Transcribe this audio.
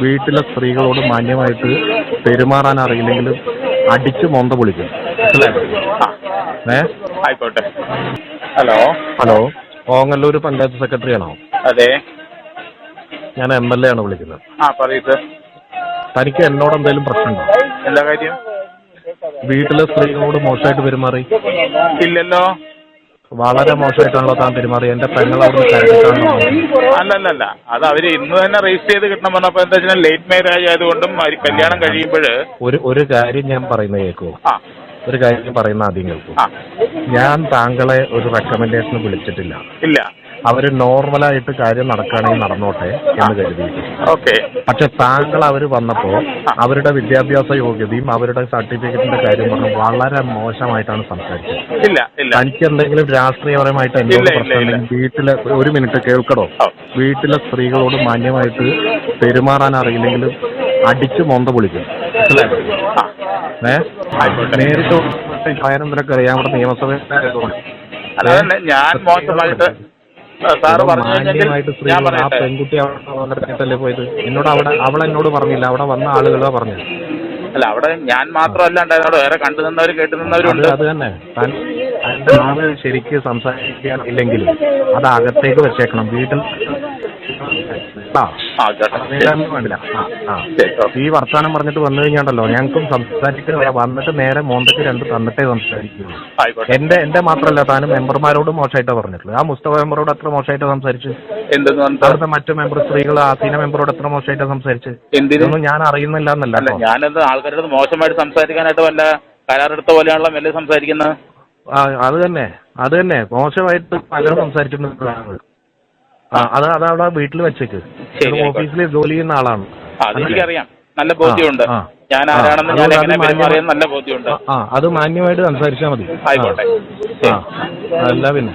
വീട്ടിലെ സ്ത്രീകളോട് മാന്യമായിട്ട് പെരുമാറാൻ അറിയില്ലെങ്കിലും അടിച്ച് മൊന്ത പൊളിക്കും. ആയിക്കോട്ടെ. Hello hello, Ongallur panchayat secretary ആണോ? അതെ, ഞാൻ MLA ആണ് വിളിക്കുന്നത്. പറയൂ സർ. തനിക്ക് എന്നോട് എന്തെങ്കിലും പ്രശ്നമുണ്ടോ? എന്താ കാര്യം? വീട്ടിലെ സ്ത്രീകളോട് മോശമായിട്ട് പെരുമാറി? ഇല്ലല്ലോ. വളരെ മോശമായിട്ടാണല്ലോ താൻ പെരുമാറി. എന്റെ പെങ്ങളോട് കരുതിട്ടാണല്ലോ. അല്ലല്ല, അത് അവര് ഇന്ന് തന്നെ രജിസ്റ്റർ ചെയ്ത് കിട്ടണം പറഞ്ഞപ്പോ എന്താ വെച്ചാൽ ലേറ്റ് മാരേജ് ആയതുകൊണ്ടും കല്യാണം കഴിയുമ്പോൾ ഒരു കാര്യം ഞാൻ പറയുന്നത് കേൾക്കൂ. ഒരു കാര്യം പറയുന്ന ആദ്യം കേൾക്കൂ. ഞാൻ താങ്കളെ ഒരു റെക്കമെൻഡേഷന് വിളിച്ചിട്ടില്ല. ഇല്ല. അവര് നോർമലായിട്ട് കാര്യം നടക്കുകയാണെങ്കിൽ നടന്നോട്ടെ എന്ന് കരുതി. ഓക്കെ. പക്ഷെ താങ്കൾ അവർ വന്നപ്പോ അവരുടെ വിദ്യാഭ്യാസ യോഗ്യതയും അവരുടെ സർട്ടിഫിക്കറ്റിന്റെ കാര്യം പറഞ്ഞ് വളരെ മോശമായിട്ടാണ് സംസാരിച്ചത്. ഇല്ല. തനിക്ക് എന്തെങ്കിലും രാഷ്ട്രീയപരമായിട്ട് എന്നോട് പ്രശ്നമുണ്ടെങ്കിൽ വീട്ടിലെ ഒരു മിനിറ്റ് കേൾക്കണോ? വീട്ടിലെ സ്ത്രീകളോട് മാന്യമായിട്ട് പെരുമാറാൻ അറിയില്ലെങ്കിലും അടിച്ച് മൊന്ത പൊളിക്കും. നേരിട്ട് ഭയനന്തരൊക്കെ അറിയാം. അവിടെ നിയമസഭയിലായതുകൊണ്ട് ഞാൻ മോശമായിട്ട് മാന്യമായിട്ട് സ്ത്രീകൾ ആ പെൺകുട്ടി അവിടെ പോയത് എന്നോട് അവളെന്നോട് പറഞ്ഞില്ല. അവിടെ വന്ന ആളുകളാ പറഞ്ഞത്. അല്ല, അവിടെ ഞാൻ മാത്രമല്ല ഉണ്ടായിരുന്നോ, വേറെ കണ്ടു നിന്നവരും കേട്ടു നിന്നവരുണ്ട്. അത് തന്നെ. തന്റെ ആള് ശരിക്ക് സംസാരിക്കാൻ ഇല്ലെങ്കിലും അത് അകത്തേക്ക് വെച്ചേക്കണം. വീട്ടിൽ വേണ്ടില്ല. ഈ വർത്താനം പറഞ്ഞിട്ട് വന്നു കഴിഞ്ഞാണ്ടല്ലോ ഞങ്ങൾക്കും സംസാരിക്കാൻ വന്നിട്ട് നേരെ മോന്തയ്ക്ക് രണ്ട് തന്നിട്ടേ സംസാരിക്കുള്ളൂ. എന്റെ മാത്രമല്ല, താനും മെമ്പർമാരോട് മോശമായിട്ടാ പറഞ്ഞിട്ടുള്ളത്. ആ മുസ്തഫ മെമ്പറോട് എത്ര മോശമായിട്ടാ സംസാരിച്ചു? അവിടുത്തെ മറ്റു മെമ്പർ സ്ത്രീകൾ ആസീന മെമ്പറോട് എത്ര മോശമായിട്ടാ സംസാരിച്ചു? ഇതൊന്നും ഞാൻ അറിയുന്നില്ല എന്നല്ല. ഞാനെന്ത് ആൾക്കാരോട് മോശമായിട്ട് സംസാരിക്കാനായിട്ട് വല്ല കരാറെടുത്ത പോലെയാണല്ലോ മെല്ലെ സംസാരിക്കുന്നത്. അത് തന്നെ മോശമായിട്ട് പലരും സംസാരിച്ചിട്ടുണ്ട്. അത് അവിടെ വീട്ടിൽ വെച്ചേക്ക്. ഓഫീസിൽ ജോലി ചെയ്യുന്ന ആളാണ്. അതെനിക്കറിയാം, നല്ല ബോധ്യമുണ്ട്. ഞാൻ ആരാണെന്ന് ഞാൻ എങ്ങനെ പെരുമാറിയെന്ന് നല്ല ബോധ്യമുണ്ട്. അത് മാന്യമായിട്ട് സംസാരിച്ചാൽ മതി. ആയിക്കോട്ടെ. അല്ല പിന്നെ